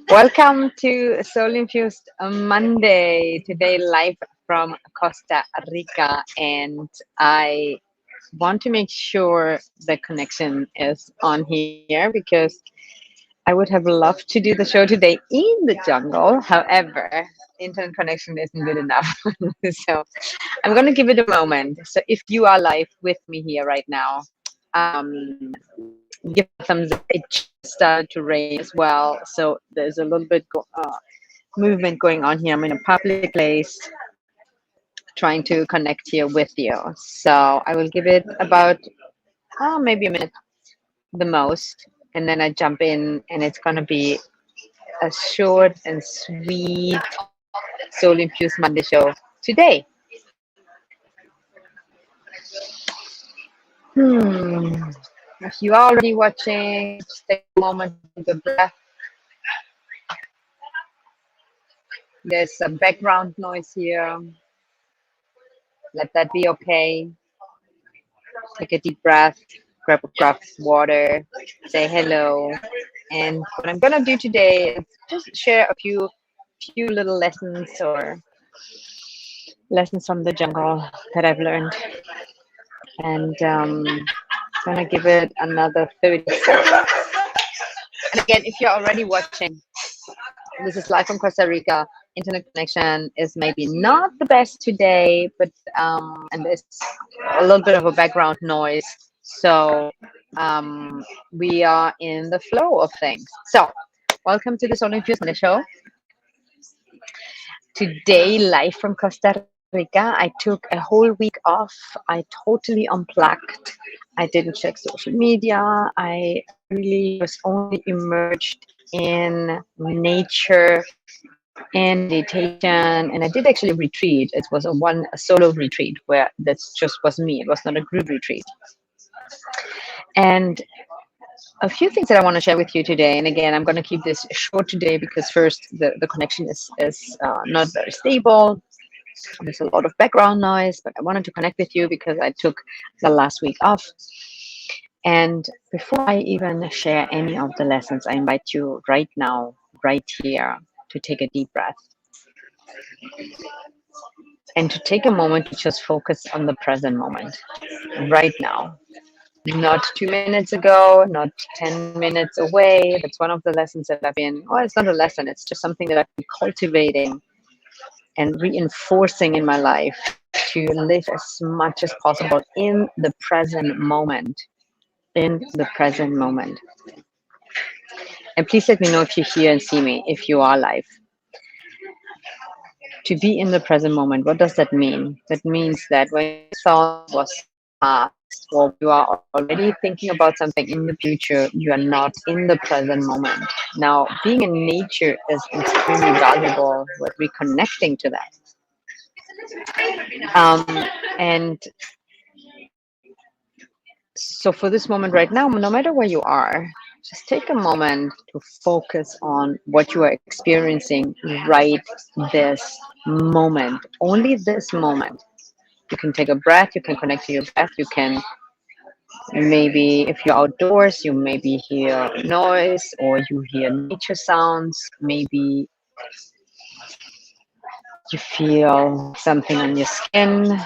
Welcome to Soul Infused Monday. Today, live from Costa Rica, and I want to make sure the connection is on here because I would have loved to do the show today in the jungle. However, internet connection isn't good enough. So I'm going to give it a moment. So if you are live with me here right now, give a thumbs up. It just started to rain as well. So there's a little bit movement going on here. I'm in a public place trying to connect here with you. So I will give it about maybe a minute the most. And then I jump in, and it's going to be a short and sweet Soul Infused Monday show today. Hmm. If you are already watching, just take a moment to take a breath. There's some background noise here. Let that be okay. Take a deep breath, grab a glass of water, say hello. And what I'm gonna do today is just share a few little lessons or lessons from the jungle that I've learned. And gonna give it another 30 seconds. And again, if you're already watching, this is live from Costa Rica. Internet connection is maybe not the best today, but and there's a little bit of a background noise. So we are in the flow of things. So welcome to the Soul Infused Monday show. Today, live from Costa Rica. I took a whole week off. I totally unplugged. I didn't check social media. I really was only immersed in nature and meditation. And I did actually a retreat. It was a solo retreat where that's just was me. It was not a group retreat. And a few things that I want to share with you today. And again, I'm going to keep this short today because first, the connection is not very stable. There's a lot of background noise, but I wanted to connect with you because I took the last week off. And before I even share any of the lessons, I invite you right now, right here, to take a deep breath and to take a moment to just focus on the present moment, right now. Not 2 minutes ago, not 10 minutes away. That's one of the lessons that I've been, well, it's not a lesson, it's just something that I've been cultivating and reinforcing in my life to live as much as possible in the present moment. In the present moment. And please let me know if you hear and see me, if you are live. To be in the present moment, what does that mean? That means that when your thought was past, or you are already thinking about something in the future, you are not in the present moment. Now, being in nature is extremely valuable. We're reconnecting to that. And so for this moment right now, no matter where you are, just take a moment to focus on what you are experiencing right this moment, only this moment. You can take a breath, you can connect to your breath, you can maybe, if you're outdoors, you maybe hear noise or you hear nature sounds, maybe you feel something on your skin.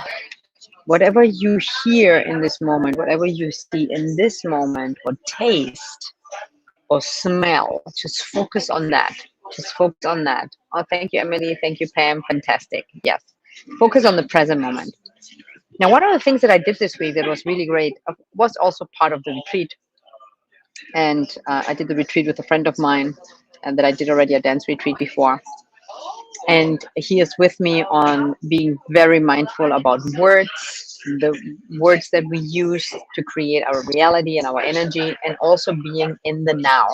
Whatever you hear in this moment, whatever you see in this moment, or taste or smell, just focus on that. Just focus on that. Oh, thank you, Emily. Thank you, Pam. Fantastic. Yes. Focus on the present moment. Now, one of the things that I did this week that was really great was also part of the retreat. And I did the retreat with a friend of mine, and that I did already a dance retreat before. And he is with me on being very mindful about words, the words that we use to create our reality and our energy, and also being in the now.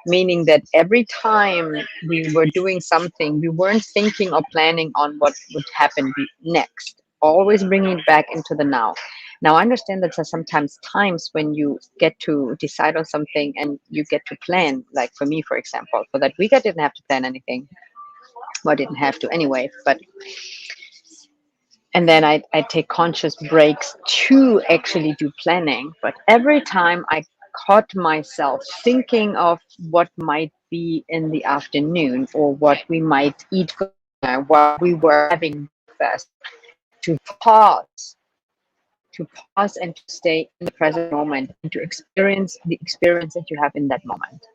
Meaning that every time we were doing something, we weren't thinking or planning on what would happen next, always bringing it back into the now. Now, I understand that there's sometimes times when you get to decide on something and you get to plan, like for me, for example, for that week, I didn't have to plan anything. Well, I didn't have to anyway, but and then I take conscious breaks to actually do planning. But every time I caught myself thinking of what might be in the afternoon or what we might eat for dinner while we were having breakfast, to pause and to stay in the present moment and to experience the experience that you have in that moment.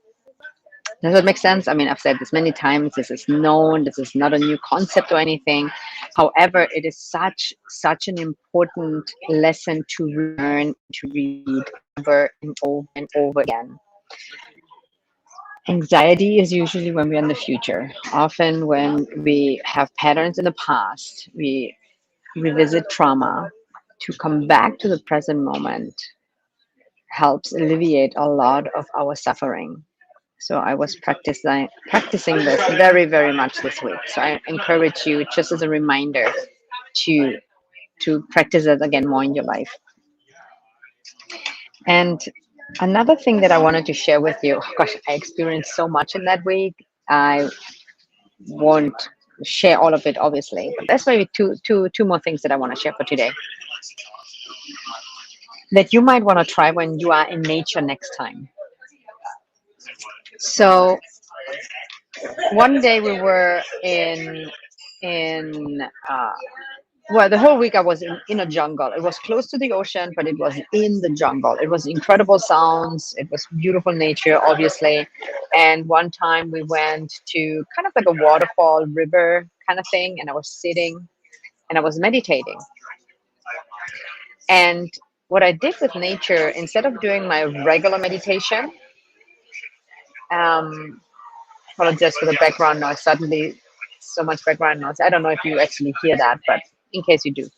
Does that make sense? I mean, I've said this many times. This is known. This is not a new concept or anything. However, it is such an important lesson to learn, to read over and over again. Anxiety is usually when we're in the future. Often, when we have patterns in the past, we revisit trauma. To come back to the present moment helps alleviate a lot of our suffering. So I was practicing this very much this week. So I encourage you, just as a reminder, to practice it again more in your life. And another thing that I wanted to share with you, gosh, I experienced so much in that week. I won't share all of it, obviously, but there's maybe two more things that I want to share for today that you might want to try when you are in nature next time. So one day we were in well, the whole week I was in a jungle. It was close to the ocean, but it was in the jungle. It was incredible sounds. It was beautiful nature, obviously. And one time we went to kind of like a waterfall river kind of thing, and I was sitting and I was meditating. And what I did with nature, instead of doing my regular meditation, um, apologize for the background noise. Suddenly, so much background noise. I don't know if you actually hear that, but in case you do,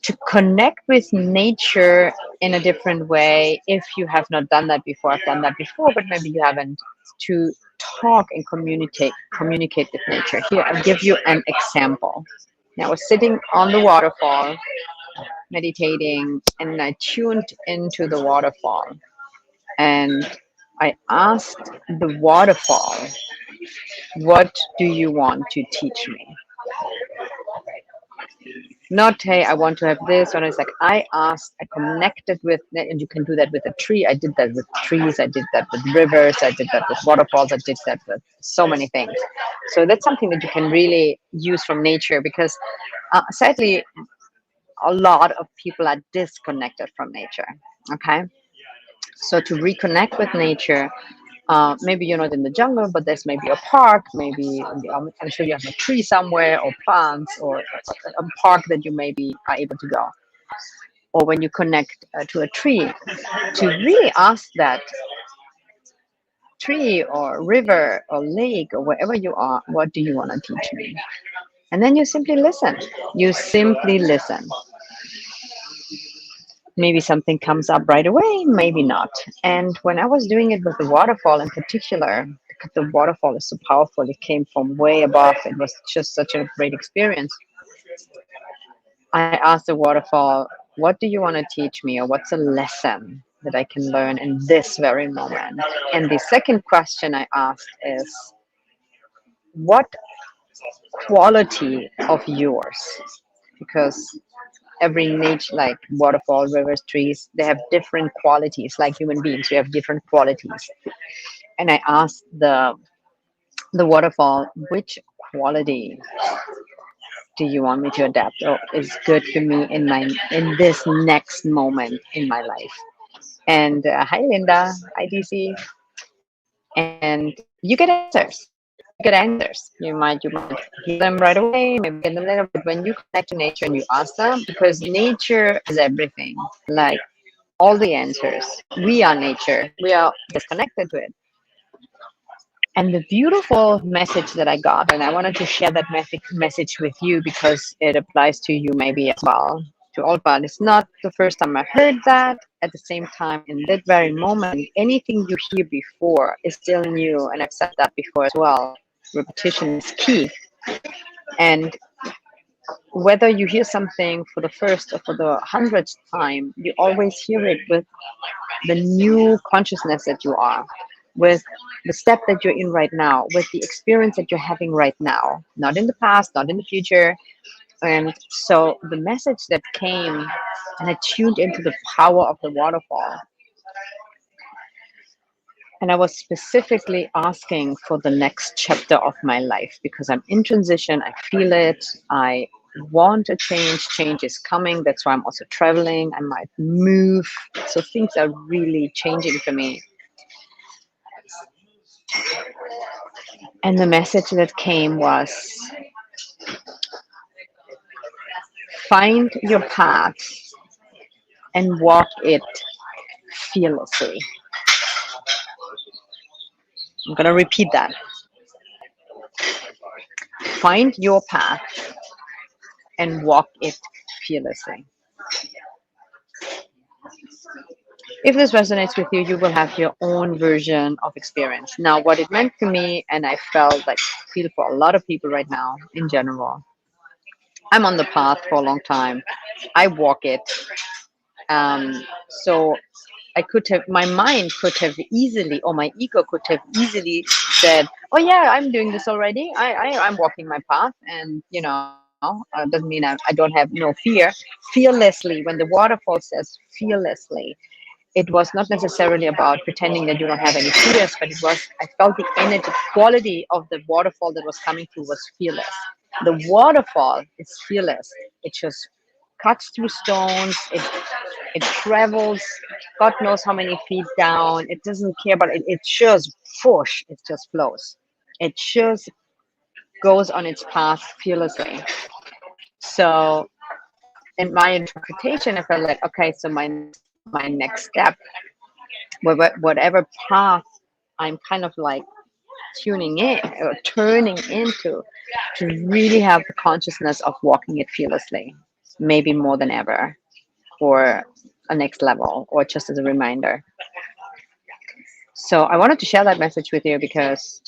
to connect with nature in a different way, if you have not done that before. I've done that before, but maybe you haven't. To talk and communicate with nature. Here, I'll give you an example. Now, I was sitting on the waterfall, meditating, and I tuned into the waterfall. And I asked the waterfall, what do you want to teach me? Not, hey, I want to have this. When it's like, I asked, I connected with, and you can do that with a tree. I did that with trees. I did that with rivers. I did that with waterfalls. I did that with so many things. So that's something that you can really use from nature, because sadly, a lot of people are disconnected from nature. Okay. So to reconnect with nature, maybe you're not in the jungle, but there's maybe a park, maybe I'm sure you have a tree somewhere, or plants, or a park that you maybe are able to go. Or when you connect to a tree, to really ask that tree or river or lake or wherever you are, what do you want to teach me? And then you simply listen. You simply listen. Maybe something comes up right away, maybe not. And when I was doing it with the waterfall in particular, because the waterfall is so powerful, it came from way above. It was just such a great experience. I asked the waterfall, what do you want to teach me, or what's a lesson that I can learn in this very moment? And the second question I asked is, what quality of yours? Because every nature, like waterfall, rivers, trees, they have different qualities. Like human beings, we have different qualities. And I asked the waterfall, which quality do you want me to adapt, or is good for me in this next moment in my life? And hi Linda, hi DC. And you get answers. You get answers. You might hear them right away, maybe get them later. But when you connect to nature and you ask them, because nature is everything, like all the answers. We are nature. We are disconnected to it. And the beautiful message that I got, and I wanted to share that message with you because it applies to you maybe as well. To all, but it's not the first time I heard that. At the same time, in that very moment, anything you hear before is still new. And I've said that before as well. Repetition is key. And whether you hear something for the first or for the hundredth time, you always hear it with the new consciousness that you are, with the step that you're in right now, with the experience that you're having right now, not in the past, not in the future. And so the message that came, and I tuned into the power of the waterfall. And I was specifically asking for the next chapter of my life because I'm in transition. I feel it. I want a change. Change is coming. That's why I'm also traveling. I might move. So things are really changing for me. And the message that came was find your path and walk it fearlessly. I'm going to repeat that. Find your path and walk it fearlessly. If this resonates with you, you will have your own version of experience. Now, what it meant to me, and I felt like feel for a lot of people right now in general, I'm on the path for a long time. I walk it. So I could have, my mind could have easily, or my ego could have easily said, "Oh yeah, I'm doing this already. I'm walking my path, and doesn't mean I don't have no fear." Fearlessly, when the waterfall says fearlessly, it was not necessarily about pretending that you don't have any fears, but it was, I felt the energy quality of the waterfall that was coming through was fearless. The waterfall is fearless. It just cuts through stones. It travels God knows how many feet down. It doesn't care, but it just push. It just flows. It just goes on its path fearlessly. So in my interpretation, I felt like, okay, so my next step, whatever path I'm kind of like tuning in or turning into, to really have the consciousness of walking it fearlessly, maybe more than ever, for a next level, or just as a reminder. So I wanted to share that message with you because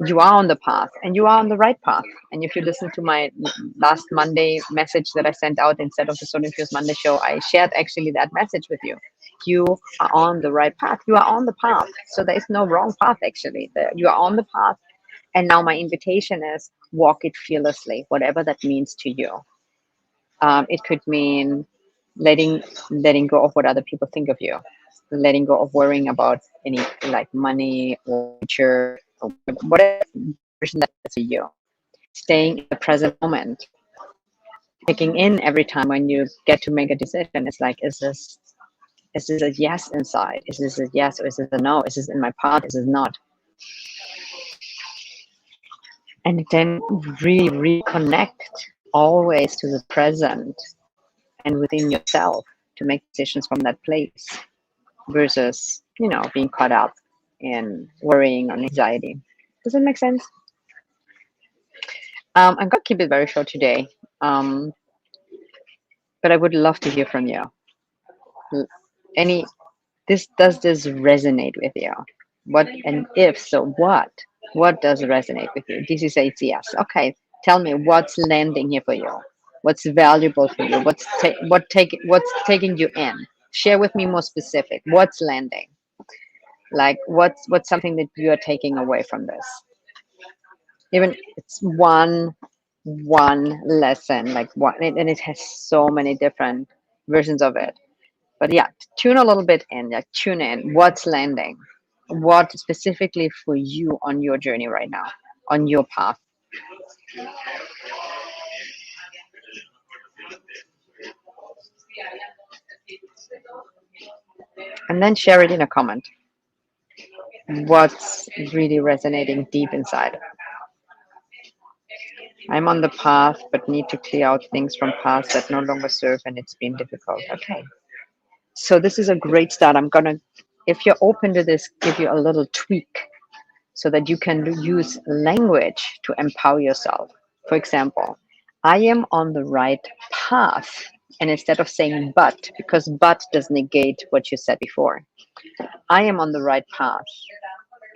you are on the path and you are on the right path. And if you listen to my last Monday message that I sent out instead of the Soul Infused Monday show, I shared actually that message with you. You are on the right path. You are on the path. So there is no wrong path actually. You are on the path. And now my invitation is walk it fearlessly, whatever that means to you. It could mean letting go of what other people think of you, letting go of worrying about any like money or future or whatever version that is for you. Staying in the present moment, taking in every time when you get to make a decision. It's like, is this a yes inside? Is this a yes or is this a no? Is this in my path? Is this not? And then really reconnect always to the present and within yourself to make decisions from that place versus, being caught up in worrying or anxiety. Does that make sense? I'm going to keep it very short today, um, but I would love to hear from you. Any does this resonate with you? What, and if so, what? What does resonate with you? DC says yes. Okay, tell me what's landing here for you. What's valuable for you? What's taking you in? Share with me more specific. What's landing? Like what's something that you are taking away from this? Even it's one lesson, like one, and it has so many different versions of it. But yeah, tune a little bit in, like tune in. What's landing? What specifically for you on your journey right now, on your path? And then share it in a comment. What's really resonating deep inside? I'm on the path, but need to clear out things from past that no longer serve, and it's been difficult. Okay. So this is a great start. I'm gonna, if you're open to this, give you a little tweak so that you can use language to empower yourself. For example, I am on the right path. And instead of saying but, because but does negate what you said before, I am on the right path.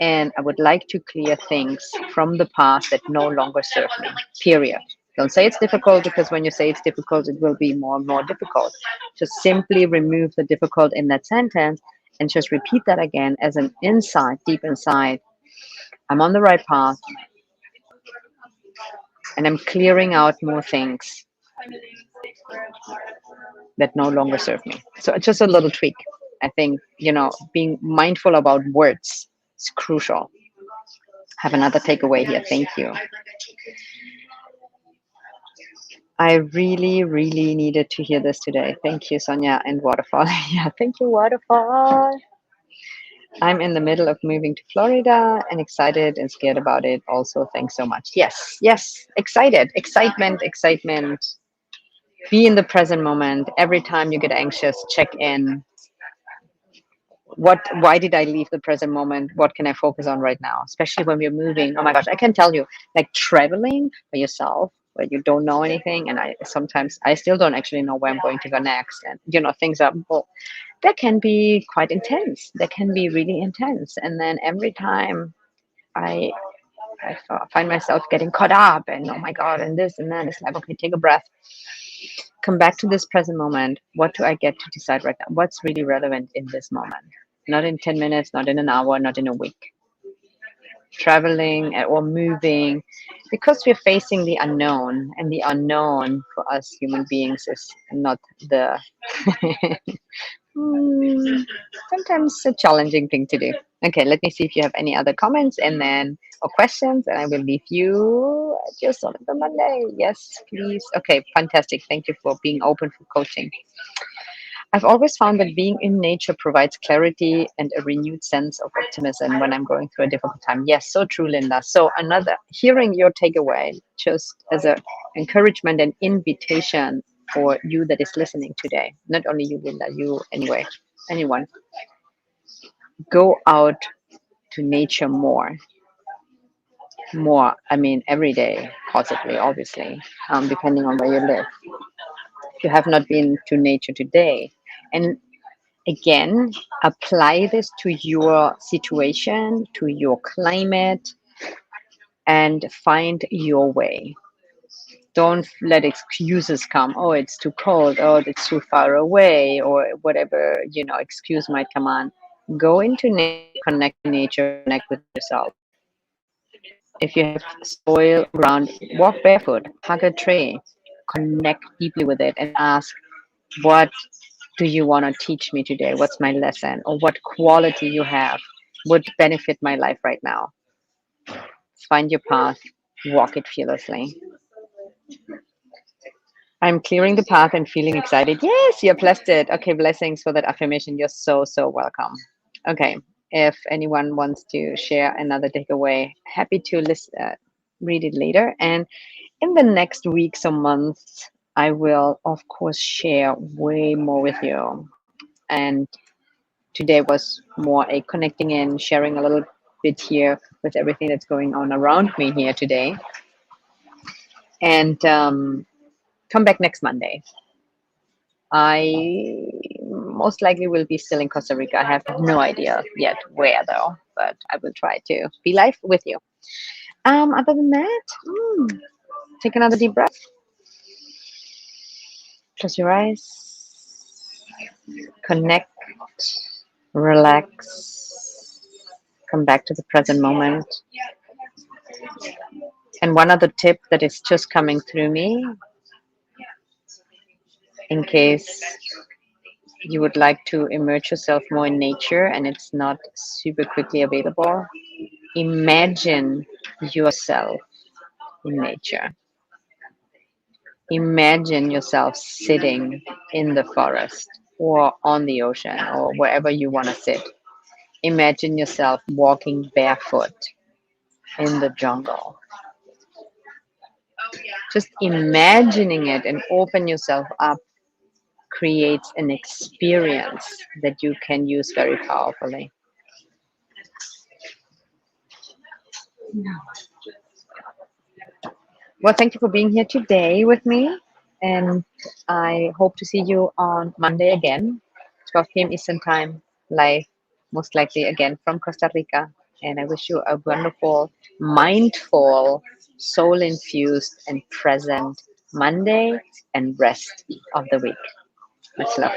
And I would like to clear things from the past that no longer serve me, period. Don't say it's difficult, because when you say it's difficult, it will be more and more difficult. Just simply remove the difficult in that sentence and just repeat that again as an insight, deep inside. I'm on the right path and I'm clearing out more things that no longer serve me. So it's just a little tweak. I think, being mindful about words is crucial. Have another takeaway here. Thank you. I really, really needed to hear this today. Thank you, Sonia and Waterfall. Yeah, thank you, Waterfall. I'm in the middle of moving to Florida and excited and scared about it. Also, thanks so much. Yes, yes, excited, excitement, excitement. Be in the present moment. Every time you get anxious, check in. Why did I leave the present moment? What can I focus on right now? Especially when we're moving. Oh my gosh, I can tell you, like traveling by yourself where you don't know anything. And I still don't actually know where I'm going to go next. And, things are, well, that can be quite intense. That can be really intense. And then every time I find myself getting caught up and oh my God, and this and that, it's like, okay, take a breath, come back to this present moment. What do I get to decide right now? What's really relevant in this moment? Not in 10 minutes, not in an hour, not in a week. Traveling or moving, because we're facing the unknown, and the unknown for us human beings is not the Hmm, sometimes a challenging thing to do. Okay, let me see if you have any other comments and then or questions, and I will leave you at your Solid for Monday. Yes, please. Okay, fantastic. Thank you for being open for coaching. I've always found that being in nature provides clarity and a renewed sense of optimism when I'm going through a difficult time. Yes, so true, Linda. So another hearing your takeaway just as a encouragement and invitation for you that is listening today. Not only you, Linda, you anyway, anyone. Go out to nature more. More, I mean, every day, possibly, obviously, depending on where you live. If you have not been to nature today, and again, apply this to your situation, to your climate, and find your way. Don't let excuses come. Oh, it's too cold. Oh, it's too far away, or whatever excuse might come on. Go into nature, connect to nature, connect with yourself. If you have soil ground, walk barefoot, hug a tree, connect deeply with it, and ask, what do you want to teach me today? What's my lesson? Or what quality you have would benefit my life right now? Find your path, walk it fearlessly. I'm clearing the path and feeling excited. Yes, you're blessed. Okay, blessings for that affirmation. You're so, so welcome. Okay, if anyone wants to share another takeaway, happy to read it later. And in the next weeks or months, I will, of course, share way more with you. And today was more a connecting in, sharing a little bit here with everything that's going on around me here today. And come back next Monday. I most likely will be still in Costa Rica. I have no idea yet where though, but I will try to be live with you. Other than that, take another deep breath. Close your eyes. Connect. Relax. Come back to the present moment. And one other tip that is just coming through me, in case you would like to immerse yourself more in nature and it's not super quickly available, imagine yourself in nature. Imagine yourself sitting in the forest or on the ocean or wherever you want to sit. Imagine yourself walking barefoot in the jungle. Just imagining it and open yourself up creates an experience that you can use very powerfully. Well, thank you for being here today with me. And I hope to see you on Monday again, 12 p.m. Eastern Time, live, most likely again from Costa Rica. And I wish you a wonderful, mindful, soul infused, and present Monday and rest of the week. Much love.